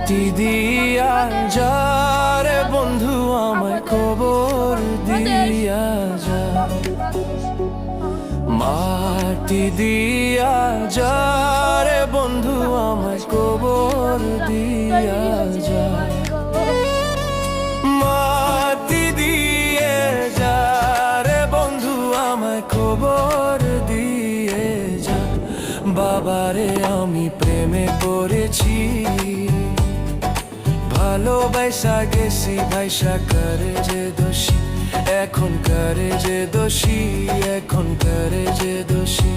মাটি দিয়া যা রে বন্ধু আমায় খবর দিয়া যা, মাটি দিয়া যা রে বন্ধু আমায় খবর দিয়া যা, মাটি দিয়ে যা রে বন্ধু আমায় খবর দিয়ে যা। বাবারে আমি প্রেমে পড়েছি, ভালোবাসা গেছি ভাইসা করে যে দোষী, এখন করে যে দোষী, এখন করে যে দোষী।